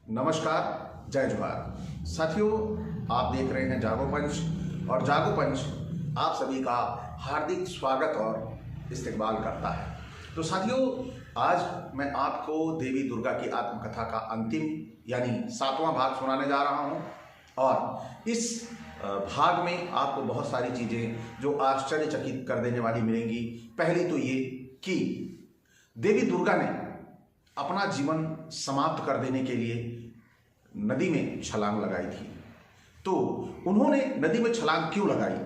नमस्कार, जय जोहार। साथियों, आप देख रहे हैं जागो पंच और जागो पंच आप सभी का हार्दिक स्वागत और इस्तकबाल करता है। तो साथियों, आज मैं आपको देवी दुर्गा की आत्मकथा का अंतिम यानी 7वां भाग सुनाने जा रहा हूं और इस भाग में आपको बहुत सारी चीज़ें जो आश्चर्यचकित कर देने वाली मिलेंगी। पहली तो ये कि देवी दुर्गा ने अपना जीवन समाप्त कर देने के लिए नदी में छलांग लगाई थी। तो उन्होंने नदी में छलांग क्यों लगाई,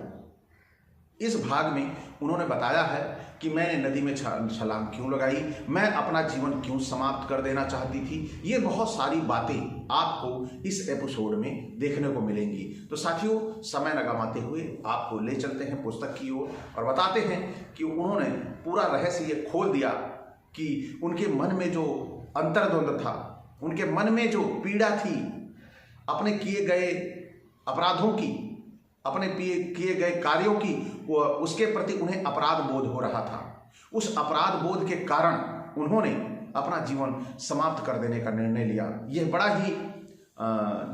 इस भाग में उन्होंने बताया है कि मैंने नदी में छलांग क्यों लगाई, मैं अपना जीवन क्यों समाप्त कर देना चाहती थी। ये बहुत सारी बातें आपको इस एपिसोड में देखने को मिलेंगी। तो साथियों, समय न गंवाते हुए आपको ले चलते हैं पुस्तक की ओर और बताते हैं कि उन्होंने पूरा रहस्य ये खोल दिया कि उनके मन में जो अंतर्द्वंद था, उनके मन में जो पीड़ा थी, अपने किए गए अपराधों की, अपने किए गए कार्यों की, उसके प्रति उन्हें अपराध बोध हो रहा था। उस अपराध बोध के कारण उन्होंने अपना जीवन समाप्त कर देने का निर्णय लिया। यह बड़ा ही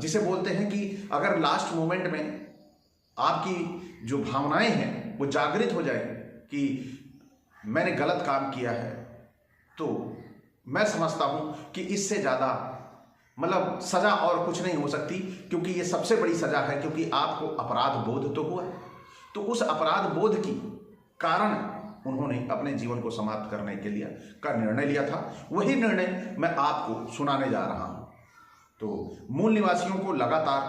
जिसे बोलते हैं कि अगर लास्ट मोमेंट में आपकी जो भावनाएं हैं वो जागृत हो जाए कि मैंने गलत काम किया है, तो मैं समझता हूं कि इससे ज़्यादा मतलब सज़ा और कुछ नहीं हो सकती, क्योंकि ये सबसे बड़ी सज़ा है, क्योंकि आपको अपराध बोध तो हुआ। तो उस अपराध बोध की कारण उन्होंने अपने जीवन को समाप्त करने के लिए का निर्णय लिया था। वही निर्णय मैं आपको सुनाने जा रहा हूँ। तो मूल निवासियों को लगातार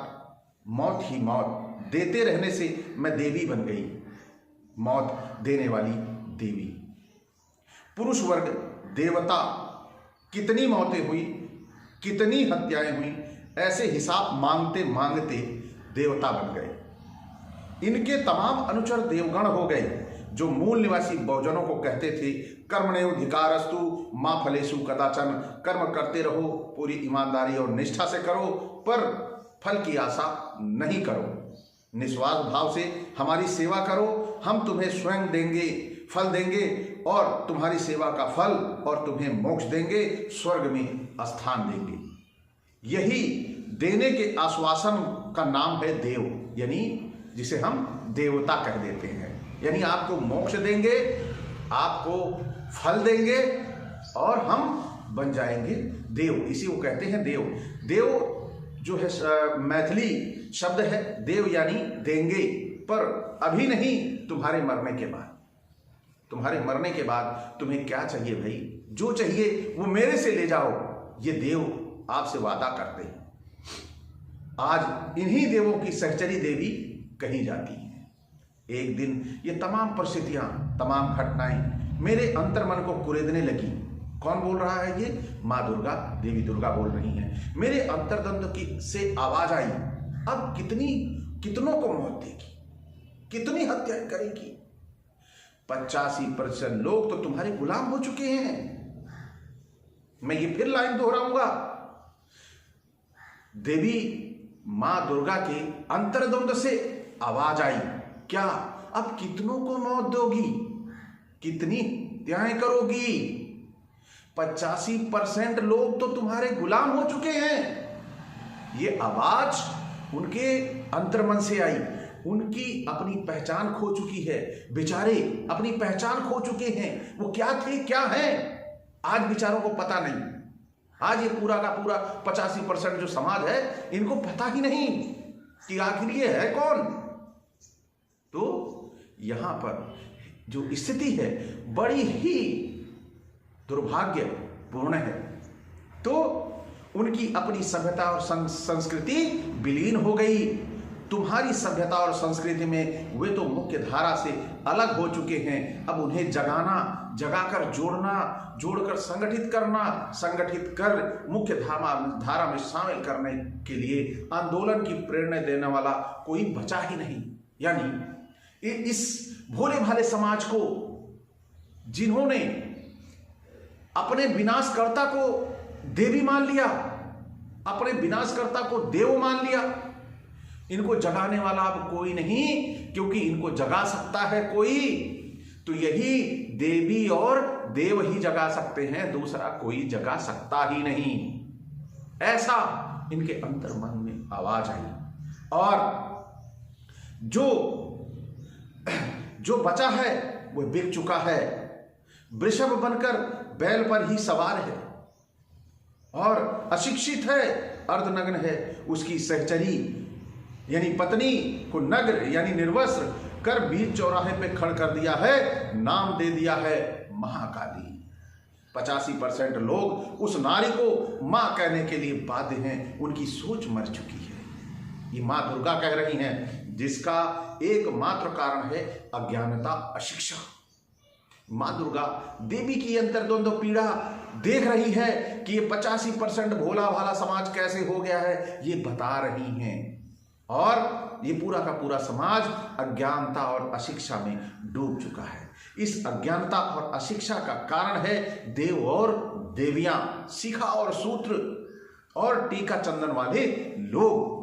मौत ही मौत देते रहने से मैं देवी बन गई, मौत देने वाली देवी। पुरुष वर्ग देवता, कितनी मौतें हुई, कितनी हत्याएं हुई, ऐसे हिसाब मांगते मांगते देवता बन गए। इनके तमाम अनुचर देवगण हो गए, जो मूल निवासी बहुजनों को कहते थे कर्मण्येवाधिकारस्तु मा फलेषु कदाचन, कर्म करते रहो, पूरी ईमानदारी और निष्ठा से करो, पर फल की आशा नहीं करो। निस्वार्थ भाव से हमारी सेवा करो, हम तुम्हें स्वयं देंगे, फल देंगे और तुम्हारी सेवा का फल, और तुम्हें मोक्ष देंगे, स्वर्ग में स्थान देंगे। यही देने के आश्वासन का नाम है देव, यानी जिसे हम देवता कह देते हैं। यानी आपको मोक्ष देंगे, आपको फल देंगे और हम बन जाएंगे देव। इसी को कहते हैं देव। देव जो है मैथिली शब्द है, देव यानी देंगे, पर अभी नहीं, तुम्हारे मरने के बाद। तुम्हारे मरने के बाद तुम्हें क्या चाहिए भाई, जो चाहिए वो मेरे से ले जाओ, ये देव आपसे वादा करते हैं। आज इन्हीं देवों की सहचरी देवी कही जाती है। एक दिन ये तमाम परिस्थितियां, तमाम घटनाएं मेरे अंतर्मन को कुरेदने लगी। कौन बोल रहा है ये? माँ दुर्गा, देवी दुर्गा बोल रही हैं। मेरे अंतर्द्वंद की से आवाज आई, अब कितनों को मौत देगी, कितनी हत्या करेगी। 85% लोग तो तुम्हारे गुलाम हो चुके हैं। मैं ये फिर लाइन दोहराऊंगा, देवी मां दुर्गा के अंतर्द्वंद से आवाज आई, क्या अब कितनों को मौत दोगी, कितनी हत्याएं करोगी? 85% लोग तो तुम्हारे गुलाम हो चुके हैं। ये आवाज उनके अंतर्मन से आई। उनकी अपनी पहचान खो चुकी है, बेचारे अपनी पहचान खो चुके हैं। वो क्या थे, क्या हैं, आज बेचारों को पता नहीं। आज ये पूरा का पूरा 85% जो समाज है, इनको पता ही नहीं कि आखिर ये है कौन। तो यहां पर जो स्थिति है बड़ी ही दुर्भाग्यपूर्ण है। तो उनकी अपनी सभ्यता और संस्कृति विलीन हो गई। तुम्हारी सभ्यता और संस्कृति में वे तो मुख्य धारा से अलग हो चुके हैं। अब उन्हें जगाकर जोड़कर संगठित करना, संगठित कर मुख्य धारा में शामिल करने के लिए आंदोलन की प्रेरणा देने वाला कोई बचा ही नहीं। यानी इस भोले भाले समाज को, जिन्होंने अपने विनाशकर्ता को देवी मान लिया, अपने विनाशकर्ता को देव मान लिया, इनको जगाने वाला अब कोई नहीं, क्योंकि इनको जगा सकता है कोई तो यही देवी और देव ही जगा सकते हैं, दूसरा कोई जगा सकता ही नहीं। ऐसा इनके अंतर्मन में आवाज आई और जो बचा है वो बिक चुका है, वृषभ बनकर बैल पर ही सवार है और अशिक्षित है, अर्धनग्न है। उसकी सहचरी यानी पत्नी को नग्न यानी निर्वस्त्र कर बीच चौराहे पे खड़ कर दिया है, नाम दे दिया है महाकाली। 85% लोग उस नारी को मां कहने के लिए बाध्य हैं, उनकी सोच मर चुकी है। ये मां दुर्गा कह रही हैं, जिसका एकमात्र कारण है अज्ञानता, अशिक्षा। मां दुर्गा देवी की अंतर्द्वंद पीड़ा देख रही है कि ये 85% भोला भाला समाज कैसे हो गया है, ये बता रही हैं। और ये पूरा का पूरा समाज अज्ञानता और अशिक्षा में डूब चुका है। इस अज्ञानता और अशिक्षा का कारण है देव और देवियां, शिखा और सूत्र और टीका चंदन वाले लोग,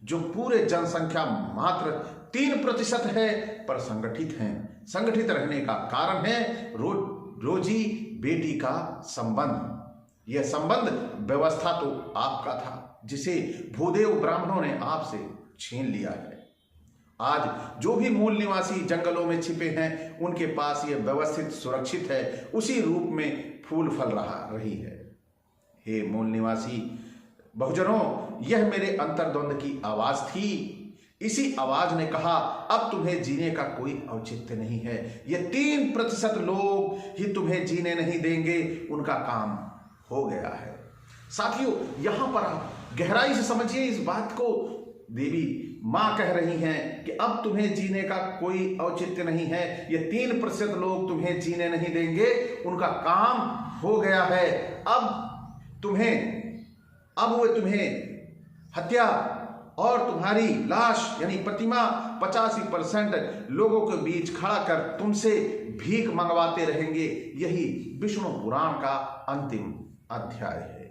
जो पूरे जनसंख्या मात्र 3% है पर संगठित हैं। संगठित रहने का कारण है रोजी बेटी का संबंध। यह संबंध व्यवस्था तो आपका था, जिसे भूदेव ब्राह्मणों ने आपसे छीन लिया है। आज जो भी मूल निवासी जंगलों में छिपे हैं, उनके पास यह व्यवस्थित सुरक्षित है, उसी रूप में फूल फल रही है। हे मूल निवासी बहुजनों, यह मेरे अंतर्द्वंद की आवाज थी। इसी आवाज ने कहा, अब तुम्हें जीने का कोई औचित्य नहीं है। ये 3% लोग ही तुम्हें जीने नहीं देंगे, उनका काम हो गया है। साथियों, यहां पर आप गहराई से समझिए इस बात को। देवी मां कह रही हैं कि अब तुम्हें जीने का कोई औचित्य नहीं है, ये 3% लोग तुम्हें जीने नहीं देंगे, उनका काम हो गया है। अब वो तुम्हें हत्या और तुम्हारी लाश यानी प्रतिमा 85% लोगों के बीच खड़ा कर तुमसे भीख मंगवाते रहेंगे। यही विष्णु पुराण का अंतिम अध्याय है।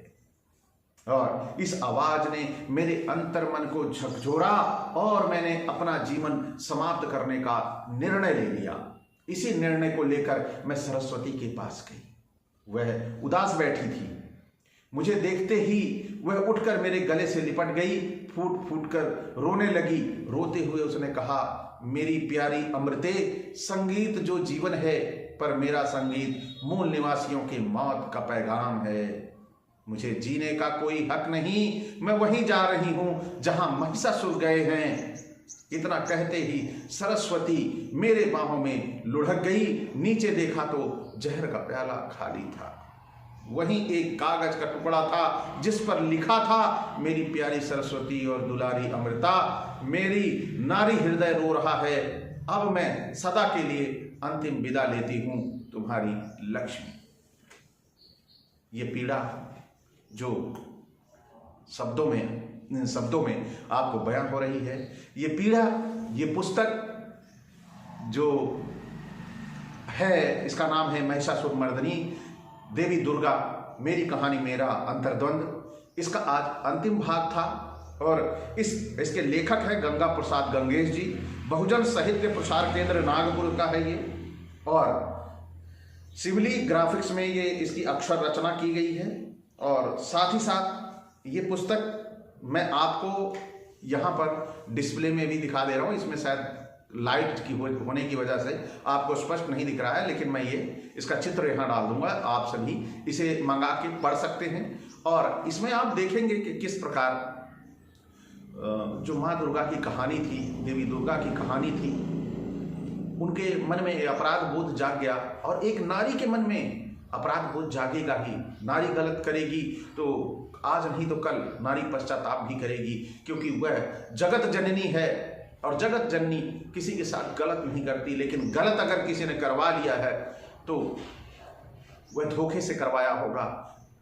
और इस आवाज ने मेरे अंतर्मन को झकझोरा और मैंने अपना जीवन समाप्त करने का निर्णय ले लिया। इसी निर्णय को लेकर मैं सरस्वती के पास गई। वह उदास बैठी थी। मुझे देखते ही वह उठकर मेरे गले से लिपट गई, फूट फूट कर रोने लगी। रोते हुए उसने कहा, मेरी प्यारी अमृते, संगीत जो जीवन है, पर मेरा संगीत मूल निवासियों की मौत का पैगाम है। मुझे जीने का कोई हक नहीं, मैं वहीं जा रही हूं जहां महिषासुर गए हैं। इतना कहते ही सरस्वती मेरे बाहों में लुढ़क गई। नीचे देखा तो जहर का प्याला खाली था। वहीं एक कागज का टुकड़ा था जिस पर लिखा था, मेरी प्यारी सरस्वती और दुलारी अमृता, मेरी नारी हृदय रो रहा है। अब मैं सदा के लिए अंतिम विदा लेती हूं, तुम्हारी लक्ष्मी। ये पीड़ा जो शब्दों में आपको बयान हो रही है, ये पीड़ा, ये पुस्तक जो है, इसका नाम है महिषासुर मर्दिनी, देवी दुर्गा, मेरी कहानी मेरा अंतर्द्वंद। इसका आज अंतिम भाग था और इसके लेखक हैं गंगा प्रसाद गंगेश जी। बहुजन साहित्य प्रसार केंद्र नागपुर का है ये, और सिवली ग्राफिक्स में ये इसकी अक्षर रचना की गई है। और साथ ही साथ ये पुस्तक मैं आपको यहाँ पर डिस्प्ले में भी दिखा दे रहा हूँ। इसमें शायद लाइट की होने की वजह से आपको स्पष्ट नहीं दिख रहा है, लेकिन मैं इसका चित्र यहाँ डाल दूंगा। आप सभी इसे मंगा के पढ़ सकते हैं और इसमें आप देखेंगे कि किस प्रकार जो माँ दुर्गा की कहानी थी, देवी दुर्गा की कहानी थी, उनके मन में अपराध बोध जाग गया। और एक नारी के मन में अपराध बोध जागेगा ही। नारी गलत करेगी तो आज नहीं तो कल नारी पश्चाताप भी करेगी, क्योंकि वह जगत जननी है और जगत जननी किसी के साथ गलत नहीं करती। लेकिन गलत अगर किसी ने करवा लिया है तो वह धोखे से करवाया होगा।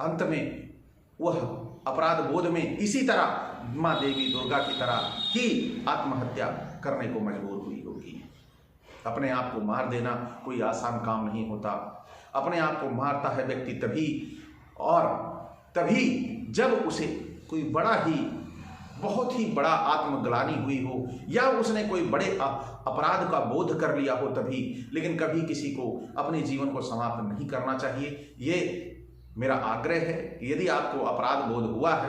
अंत में वह अपराध बोध में इसी तरह माँ देवी दुर्गा की तरह ही आत्महत्या करने को मजबूर हुई होगी। अपने आप को मार देना कोई आसान काम नहीं होता। अपने आप को मारता है व्यक्ति तभी जब उसे कोई बहुत ही बड़ा आत्मग्लानि हुई हो, या उसने कोई बड़े अपराध का बोध कर लिया हो तभी। लेकिन कभी किसी को अपने जीवन को समाप्त नहीं करना चाहिए, ये मेरा आग्रह है। यदि आपको अपराध बोध हुआ है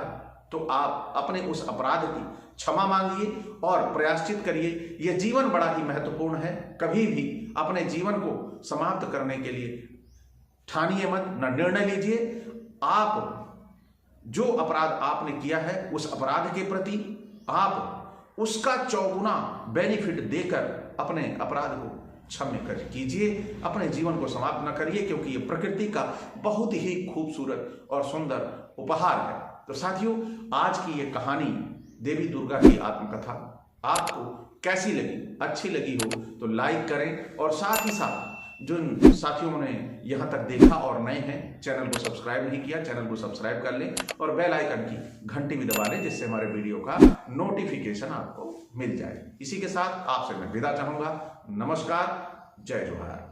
तो आप अपने उस अपराध की क्षमा मांगिए और प्रायश्चित करिए। यह जीवन बड़ा ही महत्वपूर्ण है। कभी भी अपने जीवन को समाप्त करने के लिए ठानिए मत, न निर्णय लीजिए। आप जो अपराध आपने किया है उस अपराध के प्रति आप उसका चौगुना बेनिफिट देकर अपने अपराध को क्षम्य कर कीजिए। अपने जीवन को समाप्त न करिए, क्योंकि ये प्रकृति का बहुत ही खूबसूरत और सुंदर उपहार है। तो साथियों, आज की ये कहानी देवी दुर्गा की आत्मकथा आपको कैसी लगी? अच्छी लगी हो तो लाइक करें, और साथ ही साथ जिन साथियों ने यहाँ तक देखा और नए हैं, चैनल को सब्सक्राइब नहीं किया, चैनल को सब्सक्राइब कर लें और बेल आइकन की घंटी भी दबा लें, जिससे हमारे वीडियो का नोटिफिकेशन आपको मिल जाए। इसी के साथ आपसे मैं विदा चाहूंगा। नमस्कार, जय जोहार।